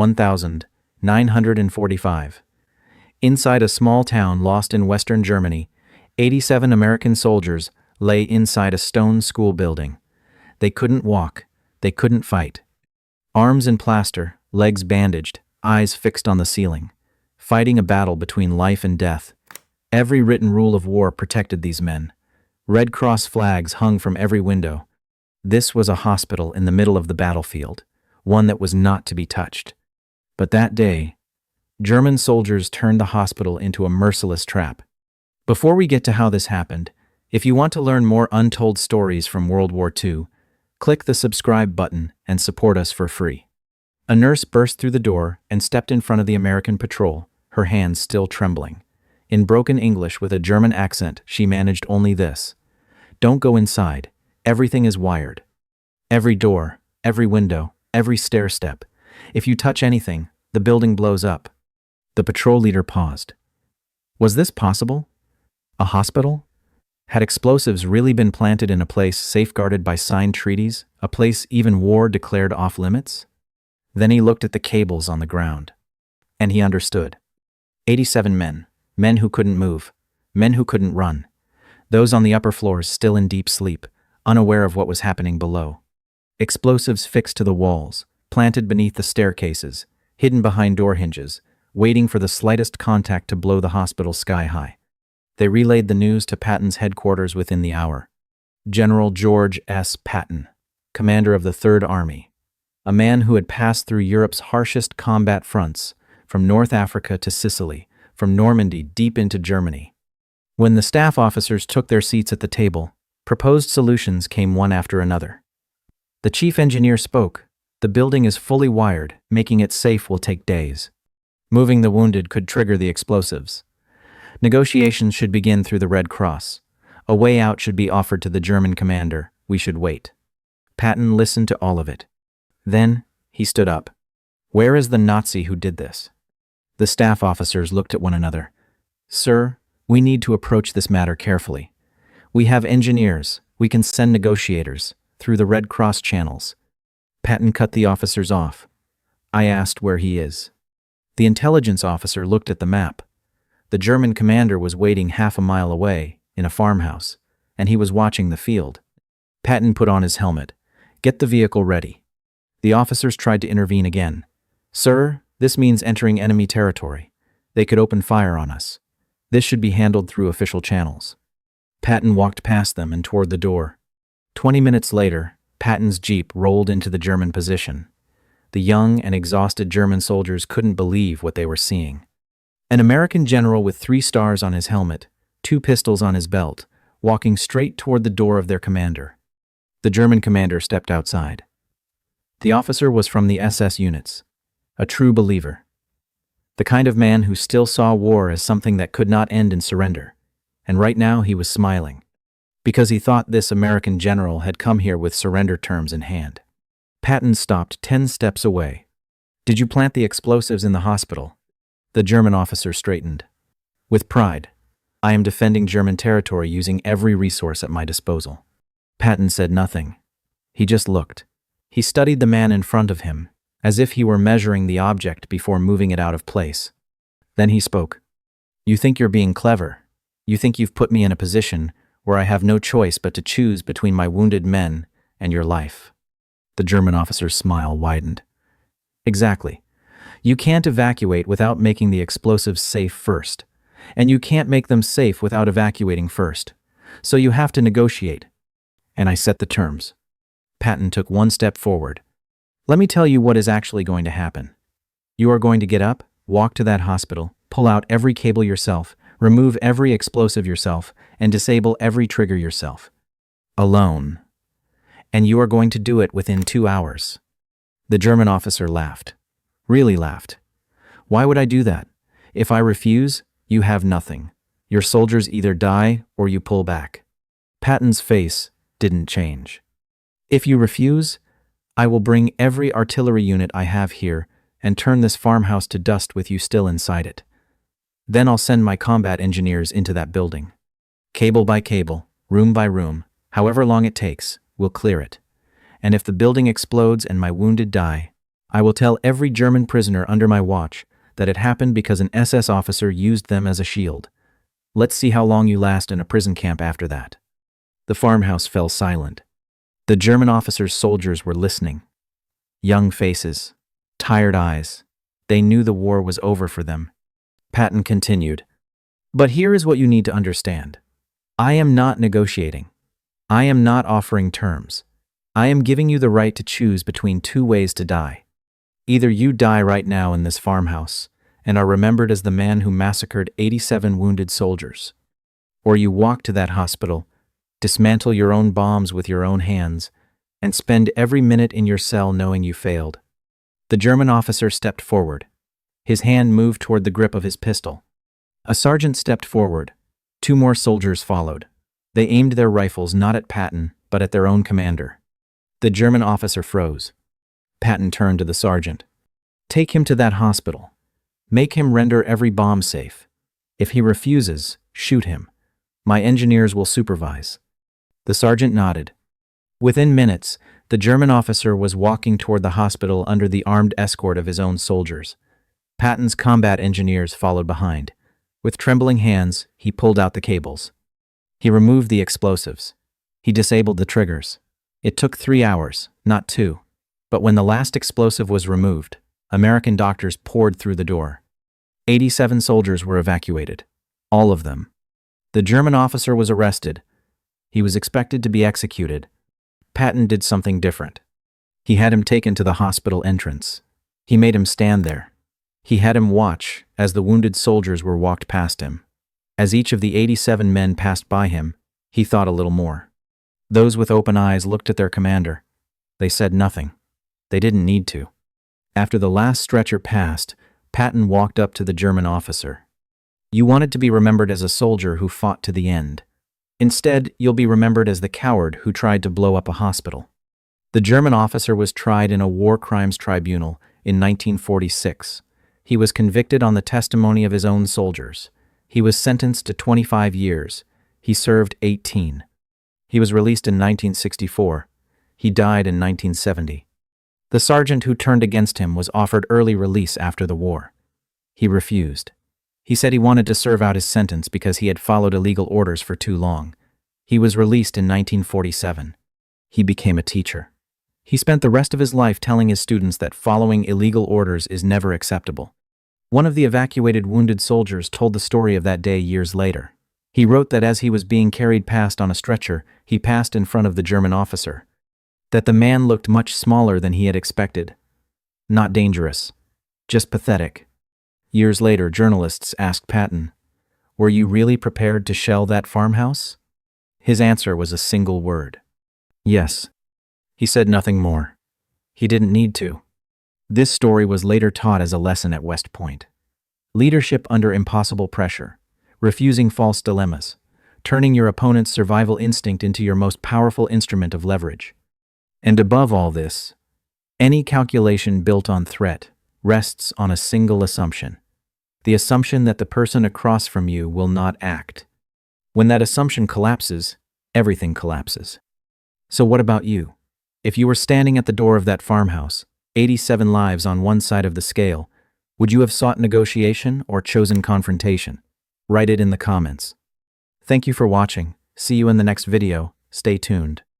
1945. Inside a small town lost in western Germany, 87 American soldiers lay inside a stone school building. They couldn't walk. They couldn't fight. Arms in plaster, legs bandaged, eyes fixed on the ceiling, fighting a battle between life and death. Every written rule of war protected these men. Red Cross flags hung from every window. This was a hospital in the middle of the battlefield, one that was not to be touched. But that day, German soldiers turned the hospital into a merciless trap. Before we get to how this happened, if you want to learn more untold stories from World War II, click the subscribe button and support us for free. A nurse burst through the door and stepped in front of the American patrol, her hands still trembling. In broken English with a German accent, she managed only this: "Don't go inside. Everything is wired. Every door, every window, every stair step. If you touch anything, the building blows up." The patrol leader paused. Was this possible? A hospital? Had explosives really been planted in a place safeguarded by signed treaties, a place even war declared off limits? Then he looked at the cables on the ground. And he understood. 87 men, men who couldn't move, men who couldn't run. Those on the upper floors still in deep sleep, unaware of what was happening below. Explosives fixed to the walls, planted beneath the staircases, hidden behind door hinges, waiting for the slightest contact to blow the hospital sky high. They relayed the news to Patton's headquarters within the hour. General George S. Patton, commander of the Third Army, a man who had passed through Europe's harshest combat fronts, from North Africa to Sicily, from Normandy deep into Germany. When the staff officers took their seats at the table, proposed solutions came one after another. The chief engineer spoke. The building is fully wired, making it safe will take days. Moving the wounded could trigger the explosives. Negotiations should begin through the Red Cross. A way out should be offered to the German commander. We should wait. Patton listened to all of it. Then, he stood up. Where is the Nazi who did this? The staff officers looked at one another. Sir, we need to approach this matter carefully. We have engineers. We can send negotiators through the Red Cross channels. Patton cut the officers off. I asked where he is. The intelligence officer looked at the map. The German commander was waiting half a mile away, in a farmhouse, and he was watching the field. Patton put on his helmet. Get the vehicle ready. The officers tried to intervene again. Sir, this means entering enemy territory. They could open fire on us. This should be handled through official channels. Patton walked past them and toward the door. 20 minutes later, Patton's jeep rolled into the German position. The young and exhausted German soldiers couldn't believe what they were seeing. An American general with 3 stars on his helmet, 2 pistols on his belt, walking straight toward the door of their commander. The German commander stepped outside. The officer was from the SS units, a true believer. The kind of man who still saw war as something that could not end in surrender. And right now he was smiling, because he thought this American general had come here with surrender terms in hand. Patton stopped 10 steps away. Did you plant the explosives in the hospital? The German officer straightened. With pride. I am defending German territory using every resource at my disposal. Patton said nothing. He just looked. He studied the man in front of him, as if he were measuring the object before moving it out of place. Then he spoke. You think you're being clever. You think you've put me in a position where I have no choice but to choose between my wounded men and your life. The German officer's smile widened. Exactly. You can't evacuate without making the explosives safe first. And you can't make them safe without evacuating first. So you have to negotiate. And I set the terms. Patton took 1 step forward. Let me tell you what is actually going to happen. You are going to get up, walk to that hospital, pull out every cable yourself, remove every explosive yourself, and disable every trigger yourself. Alone. And you are going to do it within 2 hours. The German officer laughed. Really laughed. Why would I do that? If I refuse, you have nothing. Your soldiers either die or you pull back. Patton's face didn't change. If you refuse, I will bring every artillery unit I have here and turn this farmhouse to dust with you still inside it. Then I'll send my combat engineers into that building. Cable by cable, room by room, however long it takes, we'll clear it. And if the building explodes and my wounded die, I will tell every German prisoner under my watch that it happened because an SS officer used them as a shield. Let's see how long you last in a prison camp after that." The farmhouse fell silent. The German officer's soldiers were listening. Young faces, tired eyes. They knew the war was over for them. Patton continued, "But here is what you need to understand. I am not negotiating. I am not offering terms. I am giving you the right to choose between two ways to die. Either you die right now in this farmhouse and are remembered as the man who massacred 87 wounded soldiers, or you walk to that hospital, dismantle your own bombs with your own hands, and spend every minute in your cell knowing you failed." The German officer stepped forward. His hand moved toward the grip of his pistol. A sergeant stepped forward. 2 more soldiers followed. They aimed their rifles not at Patton, but at their own commander. The German officer froze. Patton turned to the sergeant. "Take him to that hospital. Make him render every bomb safe. If he refuses, shoot him. My engineers will supervise." The sergeant nodded. Within minutes, the German officer was walking toward the hospital under the armed escort of his own soldiers. Patton's combat engineers followed behind. With trembling hands, he pulled out the cables. He removed the explosives. He disabled the triggers. It took 3 hours, not 2. But when the last explosive was removed, American doctors poured through the door. 87 soldiers were evacuated. All of them. The German officer was arrested. He was expected to be executed. Patton did something different. He had him taken to the hospital entrance. He made him stand there. He had him watch as the wounded soldiers were walked past him. As each of the 87 men passed by him, he thought a little more. Those with open eyes looked at their commander. They said nothing. They didn't need to. After the last stretcher passed, Patton walked up to the German officer. "You wanted to be remembered as a soldier who fought to the end. Instead, you'll be remembered as the coward who tried to blow up a hospital." The German officer was tried in a war crimes tribunal in 1946. He was convicted on the testimony of his own soldiers. He was sentenced to 25 years. He served 18. He was released in 1964. He died in 1970. The sergeant who turned against him was offered early release after the war. He refused. He said he wanted to serve out his sentence because he had followed illegal orders for too long. He was released in 1947. He became a teacher. He spent the rest of his life telling his students that following illegal orders is never acceptable. One of the evacuated wounded soldiers told the story of that day years later. He wrote that as he was being carried past on a stretcher, he passed in front of the German officer. That the man looked much smaller than he had expected. Not dangerous, just pathetic. Years later, journalists asked Patton, "Were you really prepared to shell that farmhouse?" His answer was a single word. "Yes." He said nothing more. He didn't need to. This story was later taught as a lesson at West Point. Leadership under impossible pressure, refusing false dilemmas, turning your opponent's survival instinct into your most powerful instrument of leverage. And above all this, any calculation built on threat rests on a single assumption. The assumption that the person across from you will not act. When that assumption collapses, everything collapses. So what about you? If you were standing at the door of that farmhouse, 87 lives on one side of the scale, would you have sought negotiation or chosen confrontation? Write it in the comments. Thank you for watching. See you in the next video. Stay tuned.